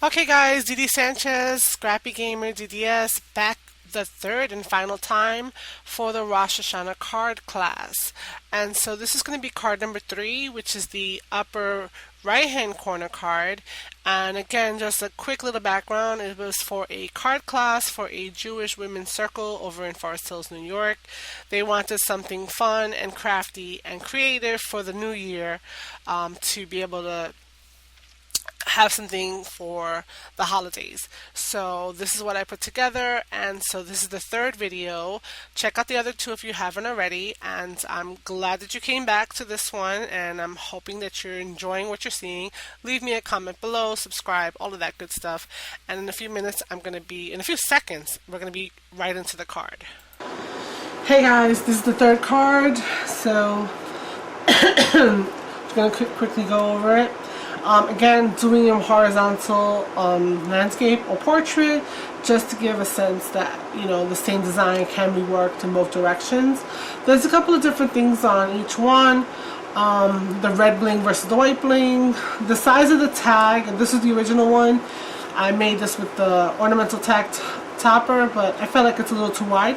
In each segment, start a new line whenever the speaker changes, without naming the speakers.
Okay guys, Didi Sanchez, Scrappy Gamer DDS, back the third and final time for the Rosh Hashanah card class. And so this is going to be card number 3, which is the upper right hand corner card. And again, just a quick little background. It was for a card class for a Jewish women's circle over in Forest Hills, New York. They wanted something fun and crafty and creative for the new year, to be able to have something for the holidays. So this is what I put together, and so this is the third video. Check out the other two if you haven't already, and I'm glad that you came back to this one, and I'm hoping that you're enjoying what you're seeing. Leave me a comment below, subscribe, all of that good stuff, and in a few seconds we're going to be right into the card. Hey guys, this is the third card, so I'm going to quickly go over it. Again, doing a horizontal landscape or portrait, just to give a sense that, you know, the same design can be worked in both directions. There's a couple of different things on each one. The red bling versus the white bling. The size of the tag, and this is the original one. I made this with the ornamental tag topper, but I felt like it's a little too wide.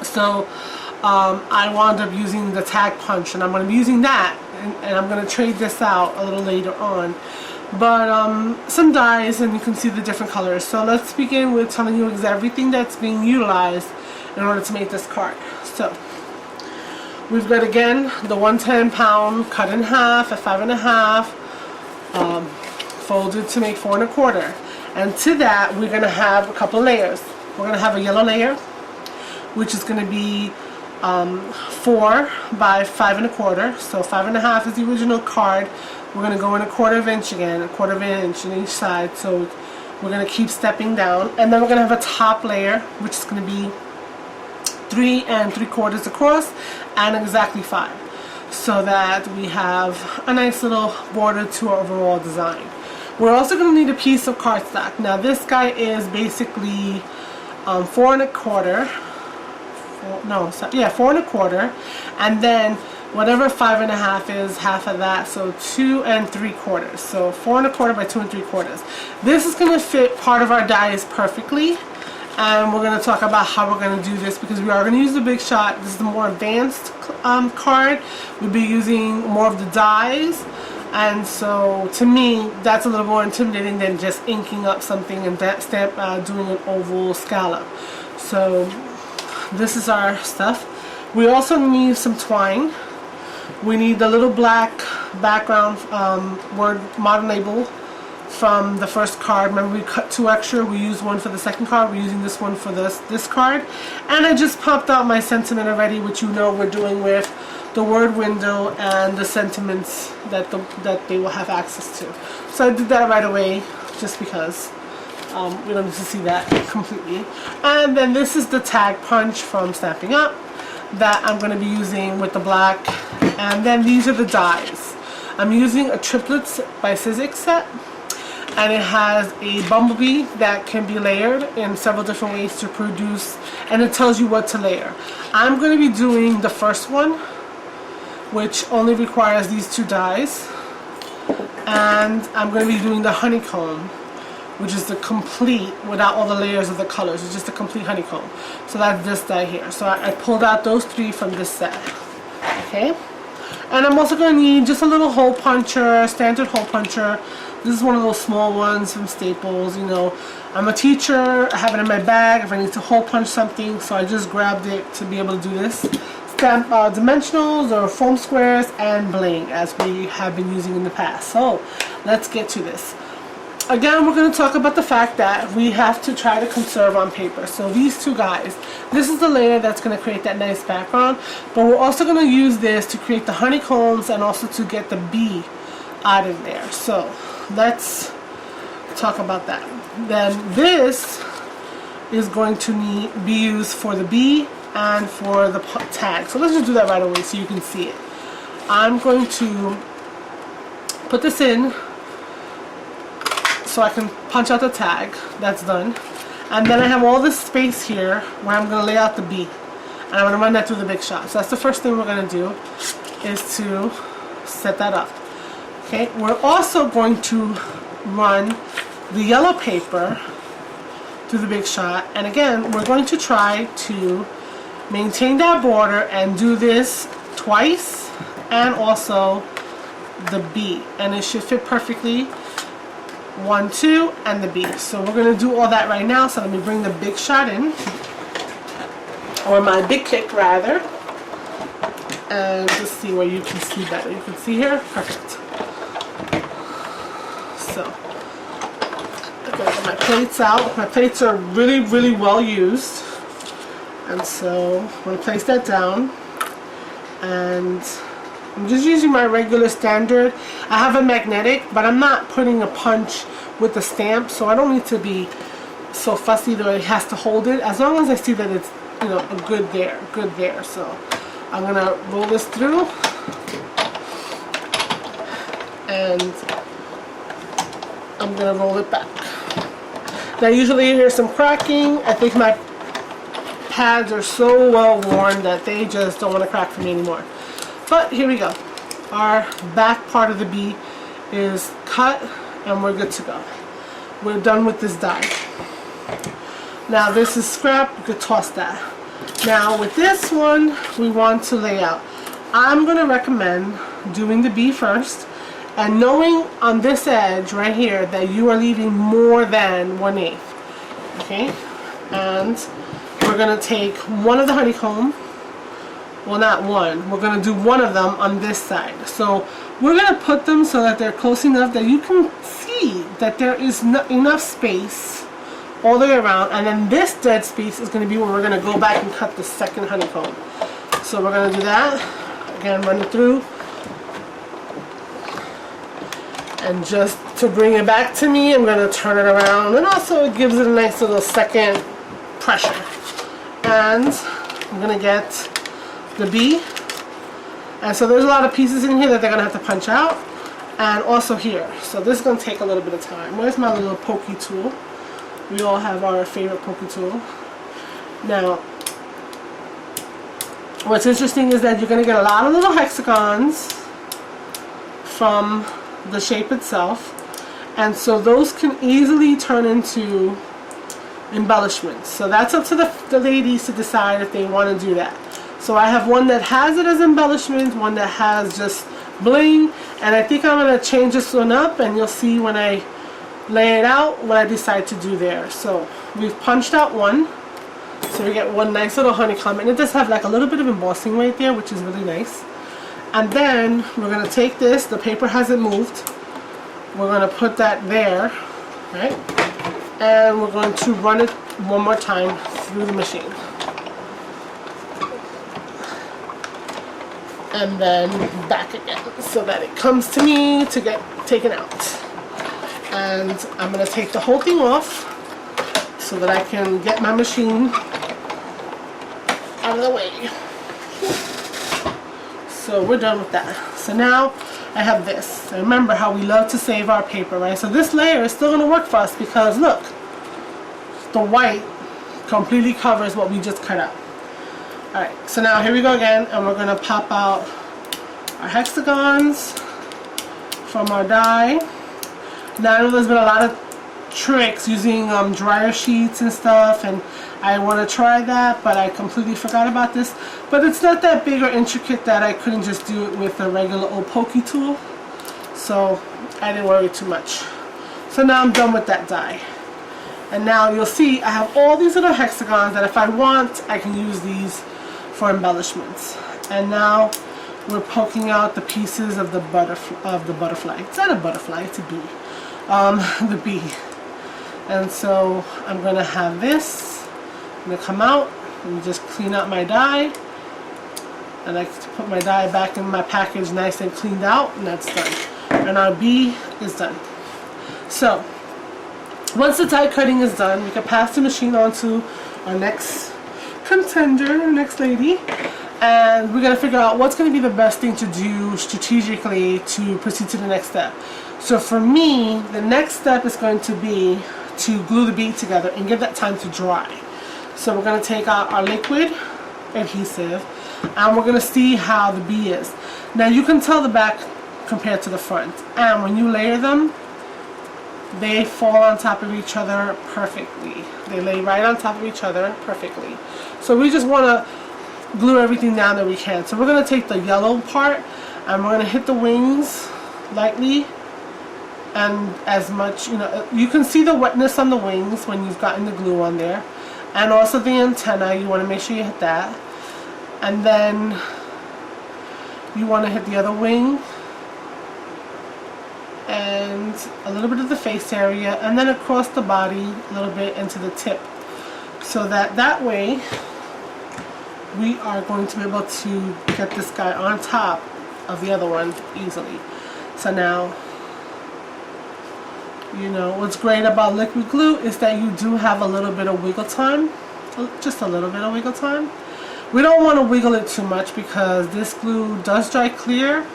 So I wound up using the tag punch, and I'm going to be using that, and I'm going to trade this out a little later on. But some dies, and you can see the different colors. So let's begin with telling you everything that's being utilized in order to make this card. So we've got, again, the 110-pound cut in half at 5.5, folded to make 4 1/4. And to that, we're going to have a couple layers. We're going to have a yellow layer, which is going to be 4 by 5 1/4. So 5.5 is the original card. We're going to go in 1/4 inch again, 1/4 inch on each side. So we're going to keep stepping down, and then we're going to have a top layer, which is going to be 3 3/4 across and exactly 5, so that we have a nice little border to our overall design. We're also going to need a piece of cardstock. Now this guy is basically 4 1/4. 4 1/4, and then whatever 5.5 is, half of that, so 2 3/4. So 4 1/4 by 2 3/4. This is going to fit part of our dies perfectly, and we're going to talk about how we're going to do this, because we are going to use the Big Shot. This is the more advanced card. We'll be using more of the dies, and so to me that's a little more intimidating than just inking up something and doing an oval scallop. So this is our stuff. We also need some twine. We need the little black background word modern label from the first card. Remember, we cut 2 extra. We used one for the second card. We're using this one for this card. And I just popped out my sentiment already, which you know we're doing with the word window and the sentiments that they will have access to. So I did that right away, just because. We don't need to see that completely. And then this is the tag punch from Stamping Up that I'm going to be using with the black. And then these are the dies. I'm using a Triplets by Sizzix set, and it has a bumblebee that can be layered in several different ways to produce, and it tells you what to layer. I'm going to be doing the first one, which only requires these 2 dies, and I'm going to be doing the honeycomb, which is the complete, without all the layers of the colors. It's just a complete honeycomb. So that's this die here. So I pulled out those 3 from this set. Okay? And I'm also going to need just a little hole puncher, standard hole puncher. This is one of those small ones from Staples. You know, I'm a teacher. I have it in my bag if I need to hole punch something. So I just grabbed it to be able to do this. Stamp dimensionals or foam squares and bling, as we have been using in the past. So let's get to this. Again, we're going to talk about the fact that we have to try to conserve on paper. So these 2 guys, this is the layer that's going to create that nice background, but we're also going to use this to create the honeycombs and also to get the bee out of there. So let's talk about that. Then this is going to be used for the bee and for the tag. So let's just do that right away so you can see it. I'm going to put this in so I can punch out the tag. That's done. And then I have all this space here where I'm going to lay out the bee, and I'm going to run that through the Big Shot. So that's the first thing we're going to do, is to set that up. Okay, we're also going to run the yellow paper through the big shot. And again, we're going to try to maintain that border and do this twice, and also the B, and it should fit perfectly. 1, 2, and the B. So we're going to do all that right now. So let me bring the big shot in, or my big kick rather, and just see where you can see better. You can see here, perfect. So I'm going to get my plates out. My plates are really well used, and so I'm going to place that down, and I'm just using my regular standard. I have a magnetic, but I'm not putting a punch with the stamp, so I don't need to be so fussy that it has to hold it, as long as I see that it's, you know, a good there. So I'm gonna roll this through, and I'm gonna roll it back. Now usually you hear some cracking. I think my pads are so well worn that they just don't want to crack for me anymore. But here we go. Our back part of the B is cut, and we're good to go. We're done with this die. Now this is scrap, you could toss that. Now with this one, we want to lay out. I'm going to recommend doing the B first, and knowing on this edge right here that you are leaving more than 1/8. Okay? And we're going to take one of the honeycomb. Well, not one. We're going to do one of them on this side. So we're going to put them so that they're close enough that you can see that there is enough space all the way around. And then this dead space is going to be where we're going to go back and cut the second honeycomb. So we're going to do that. Again, run it through. And just to bring it back to me, I'm going to turn it around. And also it gives it a nice little second pressure. And I'm going to get the B, and so there's a lot of pieces in here that they're gonna have to punch out, and also here. So this is gonna take a little bit of time. Where's my little pokey tool? We all have our favorite pokey tool. Now, what's interesting is that you're gonna get a lot of little hexagons from the shape itself, and so those can easily turn into embellishments. So that's up to the ladies to decide if they want to do that. So I have one that has it as embellishment, one that has just bling, and I think I'm going to change this one up, and you'll see when I lay it out what I decide to do there. So we've punched out one, so we get one nice little honeycomb, and it does have like a little bit of embossing right there, which is really nice. And then we're going to take this, the paper hasn't moved, we're going to put that there, right? And we're going to run it one more time through the machine. And then back again so that it comes to me to get taken out. And I'm going to take the whole thing off so that I can get my machine out of the way. So we're done with that. So now I have this. And remember how we love to save our paper, right? So this layer is still going to work for us because look, the white completely covers what we just cut out. Alright, so now here we go again, and we're going to pop out our hexagons from our die. Now I know there's been a lot of tricks using dryer sheets and stuff, and I want to try that, but I completely forgot about this. But it's not that big or intricate that I couldn't just do it with a regular old pokey tool, so I didn't worry too much. So now I'm done with that die. And now you'll see I have all these little hexagons that if I want, I can use these for embellishments. And now we're poking out the pieces of the butterfly. It's not a butterfly, it's a bee. The bee. And so I'm going to have this. I'm going to come out and just clean out my die. I like to put my die back in my package nice and cleaned out, and that's done. And our bee is done. So once the die cutting is done, we can pass the machine on to our next contender, our next lady, and we're going to figure out what's going to be the best thing to do strategically to proceed to the next step. So for me, the next step is going to be to glue the bead together and give that time to dry. So we're going to take out our liquid adhesive, and we're going to see how the bee is. Now you can tell the back compared to the front, and when you layer them, they fall on top of each other perfectly. They lay right on top of each other perfectly. So we just want to glue everything down that we can. So we're going to take the yellow part and we're going to hit the wings lightly, and as much, you know, you can see the wetness on the wings when you've gotten the glue on there, and also the antenna. You want to make sure you hit that, and then you want to hit the other wing and a little bit of the face area, and then across the body a little bit into the tip, so that way we are going to be able to get this guy on top of the other one easily. So now, you know, what's great about liquid glue is that you do have a little bit of wiggle time, just a little bit of wiggle time. We don't want to wiggle it too much because this glue does dry clear,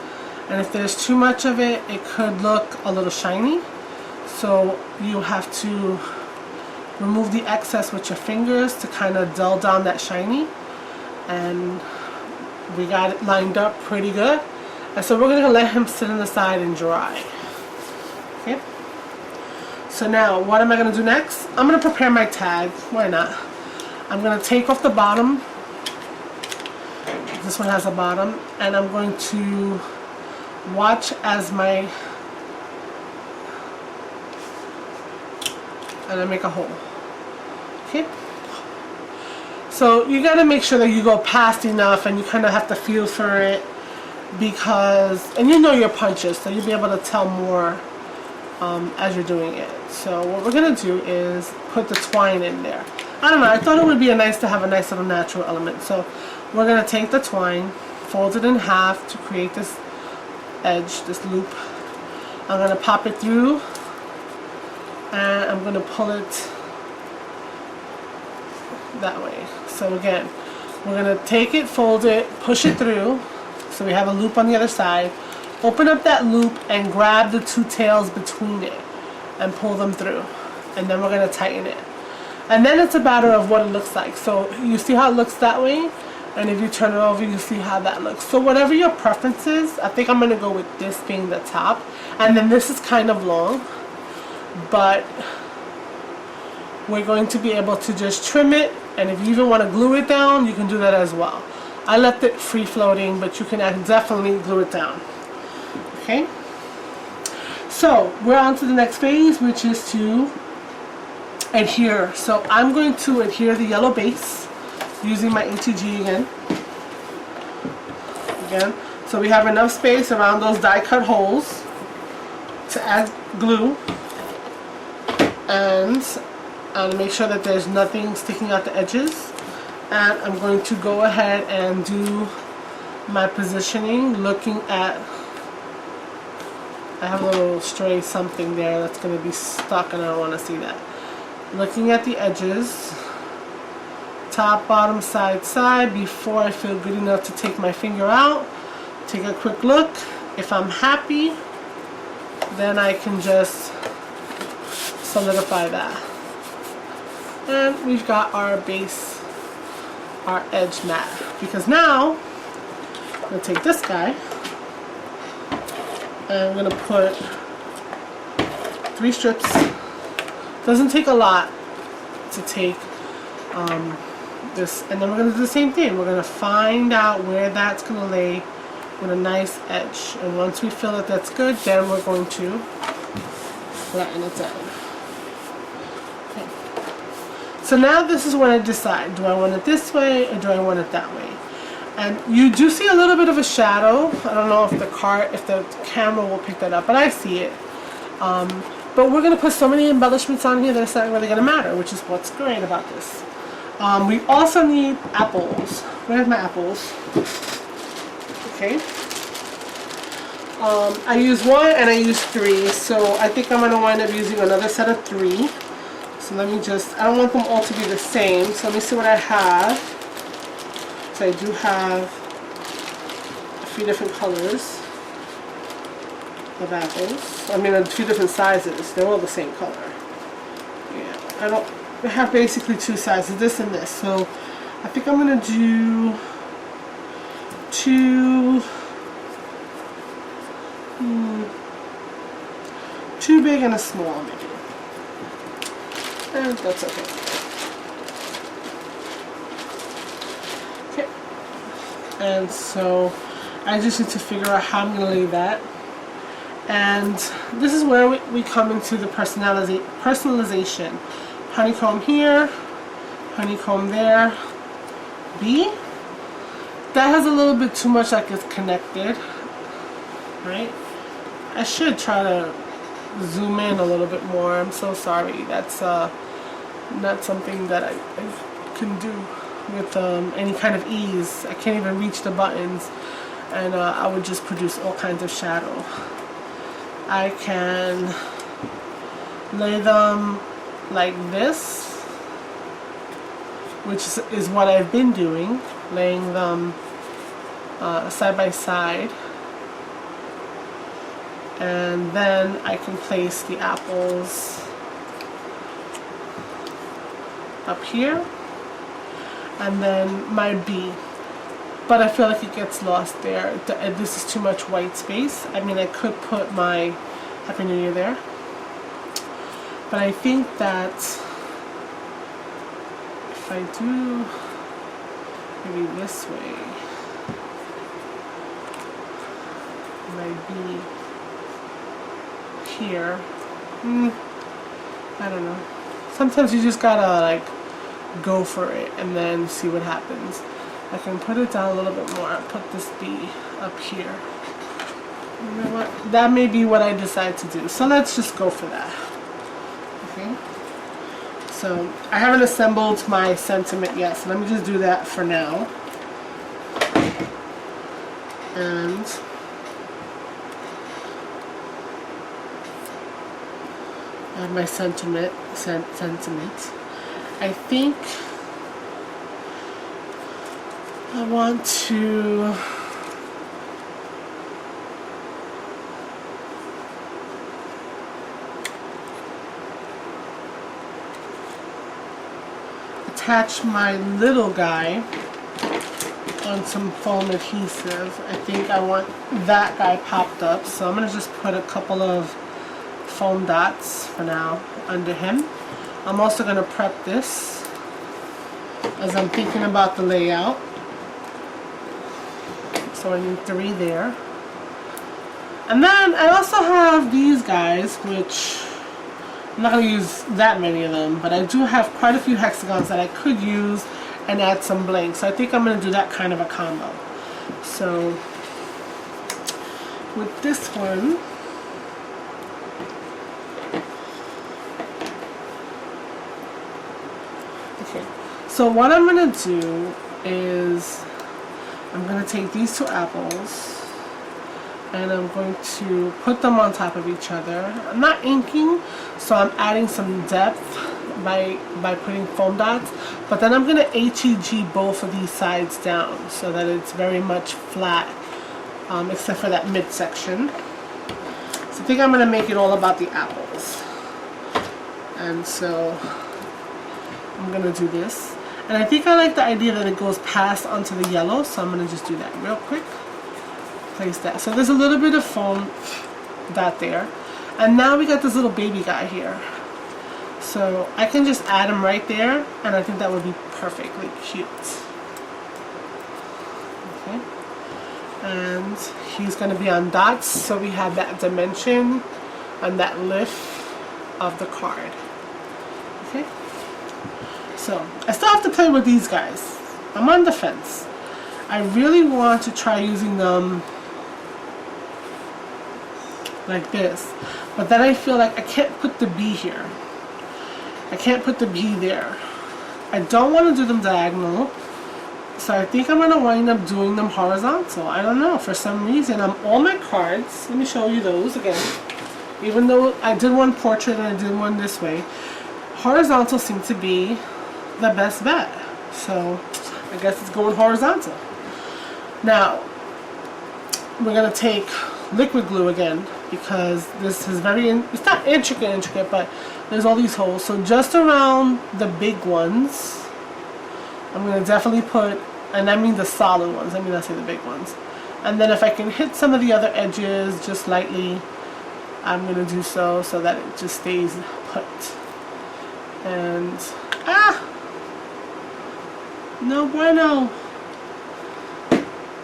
and if there's too much of it, it could look a little shiny. So you have to remove the excess with your fingers to kind of dull down that shiny. And we got it lined up pretty good. And so we're going to let him sit on the side and dry. Okay. So now, what am I going to do next? I'm going to prepare my tag. Why not? I'm going to take off the bottom. This one has a bottom. And I'm going to watch as and I make a hole. Okay. So you got to make sure that you go past enough, and you kind of have to feel for it, because, and you know your punches, so you'll be able to tell more as you're doing it. So what we're going to do is put the twine in there. I don't know, I thought it would be nice to have a nice little natural element. So we're going to take the twine, fold it in half to create this edge, this loop. I'm going to pop it through, and I'm going to pull it that way. So again, we're going to take it, fold it, push it through, so we have a loop on the other side. Open up that loop and grab the two tails between it and pull them through, and then we're going to tighten it. And then it's a matter of what it looks like. So you see how it looks that way, and if you turn it over, you see how that looks. So whatever your preference is, I think I'm going to go with this being the top, and then this is kind of long, but we're going to be able to just trim it, and if you even want to glue it down, you can do that as well. I left it free floating, but you can definitely glue it down. Okay, so we're on to the next phase, which is to adhere. So I'm going to adhere the yellow base using my ATG again. So we have enough space around those die cut holes to add glue, and make sure that there's nothing sticking out the edges. And I'm going to go ahead and do my positioning, looking at, I have a little stray something there that's going to be stuck, and I don't want to see that. Looking at the edges, top, bottom, side, side, before I feel good enough to take my finger out, take a quick look. If I'm happy, then I can just solidify that. And we've got our base, our edge mat. Because now, I'm going to take this guy, and I'm going to put 3 strips. Doesn't take a lot to take this, and then we're going to do the same thing. We're going to find out where that's going to lay with a nice edge, and once we feel that that's good, then we're going to flatten it down. Okay. So now this is when I decide, do I want it this way or do I want it that way? And you do see a little bit of a shadow. I don't know if the camera will pick that up, but I see it. But we're going to put so many embellishments on here that it's not really going to matter, which is what's great about this. We also need apples. Where's my apples? Okay. I use 1 and I use 3, so I think I'm going to wind up using another set of 3. So let me just, I don't want them all to be the same, so let me see what I have. So I do have a few different colors of apples. I mean, a few different sizes. They're all the same color. Yeah, I have basically 2 sizes, this and this. So I think I'm going to do 2 big and a small, maybe. And that's okay. Okay. And so I just need to figure out how I'm going to lay that. And this is where we come into the personalization. Honeycomb here, honeycomb there. B. That has a little bit too much like it's connected, right? I should try to zoom in a little bit more. I'm so sorry. That's not something that I can do with any kind of ease. I can't even reach the buttons, and I would just produce all kinds of shadow. I can lay them like this, which is what I've been doing, laying them side by side. And then I can place the apples up here, and then my B. But I feel like it gets lost there. This is too much white space. I mean, I could put my Happy New Year there, but I think that if I do maybe this way, my B here, I don't know. Sometimes you just gotta like go for it and then see what happens. I can put it down a little bit more. Put this B up here. You know what? That may be what I decide to do. So let's just go for that. Okay. So I haven't assembled my sentiment yet, so let me just do that for now. And add my sentiment. I think I want to attach my little guy on some foam adhesive. I think I want that guy popped up, so I'm going to just put a couple of foam dots for now under him. I'm also going to prep this as I'm thinking about the layout. So I need 3 there. And then I also have these guys, which I'm not going to use that many of them, but I do have quite a few hexagons that I could use and add some blanks. So I think I'm going to do that kind of a combo. So with this one, okay, so what I'm going to do is I'm going to take these 2 apples and I'm going to put them on top of each other. I'm not inking, so I'm adding some depth by putting foam dots, but then I'm going to HEG both of these sides down so that it's very much flat, except for that midsection. So I think I'm going to make it all about the apples. And so I'm going to do this. And I think I like the idea that it goes past onto the yellow, so I'm going to just do that real quick. Place that. So there's a little bit of foam dot there. And now we got this little baby guy here. So I can just add him right there, and I think that would be perfectly cute. Okay. And he's going to be on dots, so we have that dimension and that lift of the card. Okay. So I still have to play with these guys. I'm on the fence. I really want to try using them like this, but then I feel like I can't put the B here. I can't put the B there. I don't want to do them diagonal, so I think I'm going to wind up doing them horizontal. I don't know, for some reason. All my cards, let me show you those again. Even though I did one portrait and I did one this way, horizontal seemed to be the best bet. So I guess it's going horizontal. Now we're going to take liquid glue again, because this is it's not intricate, but there's all these holes. So just around the big ones, I'm going to definitely put, and I mean the solid ones, I mean not say the big ones. And then if I can hit some of the other edges just lightly, I'm going to do so that it just stays put. And no bueno.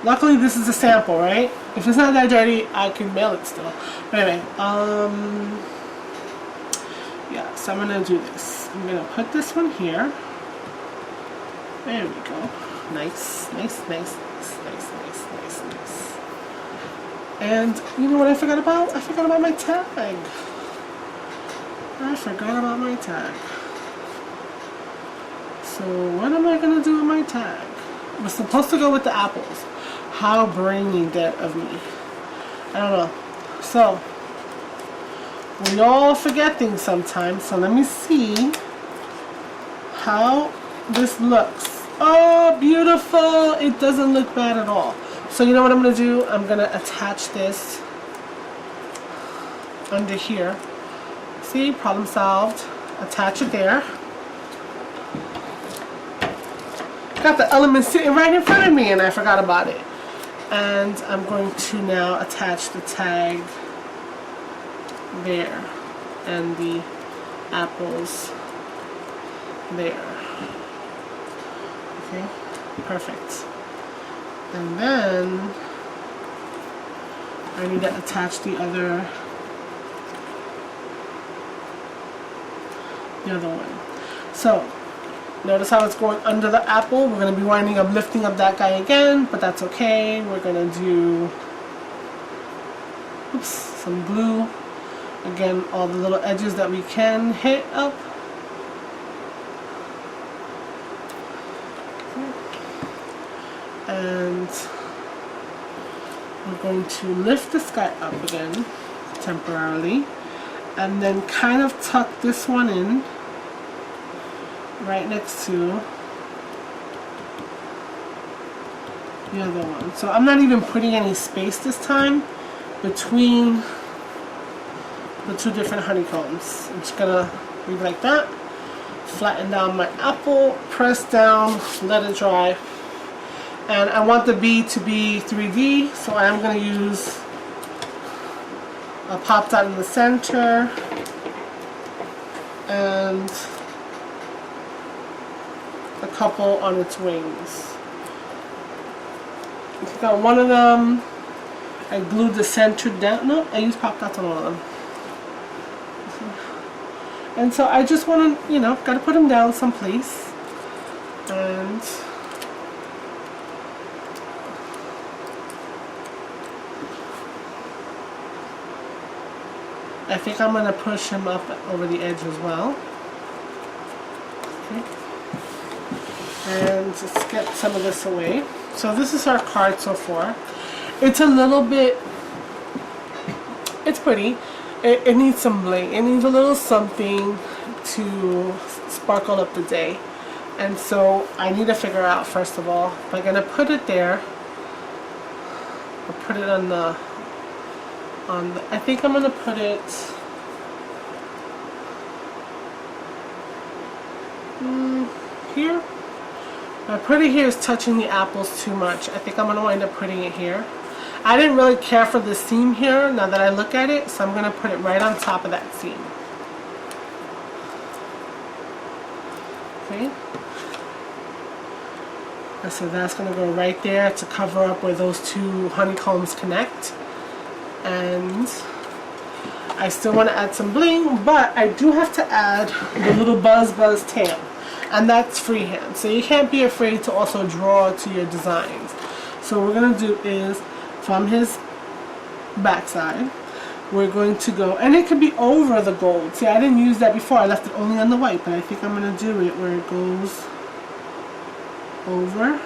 Luckily this is a sample, right? If it's not that dirty, I can mail it still. But anyway, yeah, so I'm gonna do this. I'm gonna put this one here. There we go. Nice, nice, nice, nice, nice, nice, nice, nice. And you know what I forgot about? I forgot about my tag. I forgot about my tag. So what am I gonna do with my tag? We're supposed to go with the apples. How brainy dead of me. I don't know. So we all forget things sometimes. So let me see how this looks. Oh, beautiful. It doesn't look bad at all. So you know what I'm going to do? I'm going to attach this under here. See, problem solved. Attach it there. Got the element sitting right in front of me and I forgot about it. And I'm going to now attach the tag there and the apples there. Okay, perfect. And then I need to attach the other one. So notice how it's going under the apple. We're going to be winding up lifting up that guy again, but that's okay. We're going to do some glue. Again, all the little edges that we can hit up. And we're going to lift this guy up again temporarily and then kind of tuck this one in right next to the other one. So I'm not even putting any space this time between the two different honeycombs. I'm just gonna leave it like that, flatten down my apple, press down, let it dry. And I want the bee to be 3D, so I am going to use a pop dot in the center and a couple on its wings. I got one of them. I glued the center down. No, I used pop dots on all of them. And so I just want to, you know, got to put them down someplace. And I think I'm going to push him up over the edge as well. Okay. And let's get some of this away. So this is our card so far. It's a little bit, it's pretty. It needs some bling. It needs a little something to sparkle up the day. And so I need to figure out, first of all, if I'm going to put it there, or put it on the, I think I'm going to put it here. I put it here is touching the apples too much. I think I'm going to wind up putting it here. I didn't really care for the seam here now that I look at it, so I'm going to put it right on top of that seam. Okay. So that's going to go right there to cover up where those two honeycombs connect. And I still want to add some bling, but I do have to add the little buzz tail, and that's freehand. So you can't be afraid to also draw to your designs. So what we're going to do is from his backside, we're going to go, and it could be over the gold. See, I didn't use that before. I left it only on the white, but I think I'm going to do it where it goes over.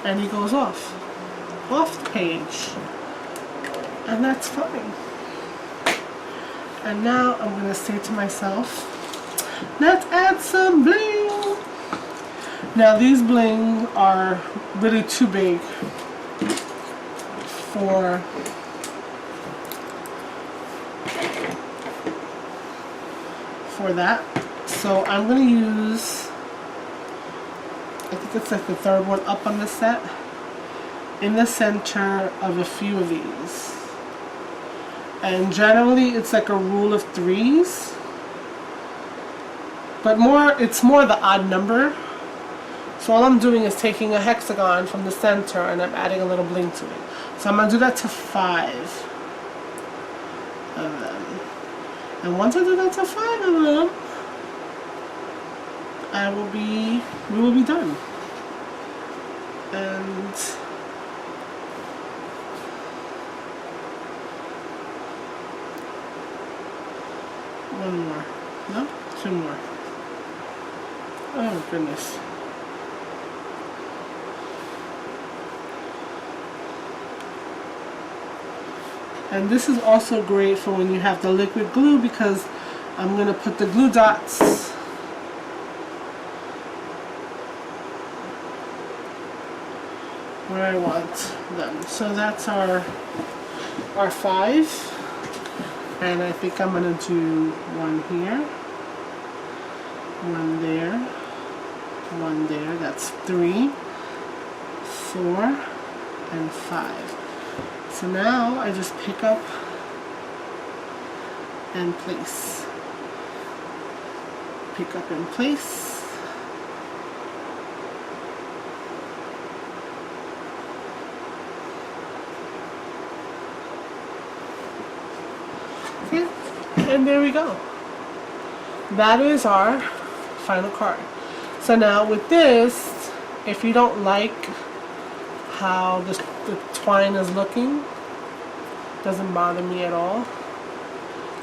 And he goes off the page, and that's fine. And now I'm going to say to myself, let's add some bling. Now these bling are really too big for that. So I'm going to use, I think it's like the third one up on the set, in the center of a few of these. And generally it's like a rule of threes, but it's more the odd number. So all I'm doing is taking a hexagon from the center and I'm adding a little bling to it. So I'm going to do that to 5 of them. And once I do that to 5 of them, we will be done. And one more. No? 2 more. Oh goodness. And this is also great for when you have the liquid glue, because I'm going to put the glue dots where I want them. So that's our 5. And I think I'm going to do 1 here, 1 there, 1 there. That's 3, 4, and 5. So now I just pick up and place. Pick up and place. Okay, and there we go. That is our final card. So now with this, if you don't like how the twine is looking, doesn't bother me at all,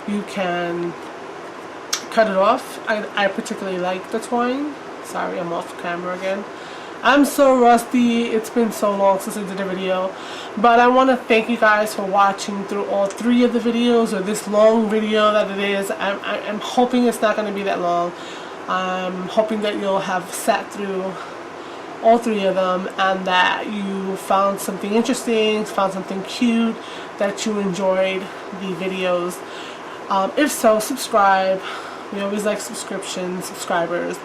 you can cut it off. I particularly like the twine. Sorry, I'm off camera again. I'm so rusty. It's been so long since I did a video, but I want to thank you guys for watching through all 3 of the videos, or this long video that it is. I'm hoping it's not going to be that long. I'm hoping that you'll have sat through all 3 of them and that you found something interesting, found something cute, that you enjoyed the videos. If so, subscribe. We always like subscribers.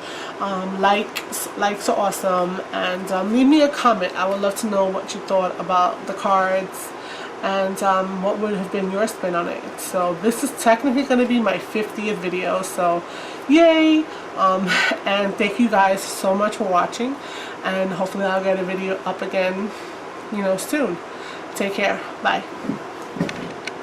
Likes are awesome, and leave me a comment. I would love to know what you thought about the cards and what would have been your spin on it. So this is technically going to be my 50th video, so yay! And thank you guys so much for watching, and hopefully I'll get a video up again, soon. Take care. Bye.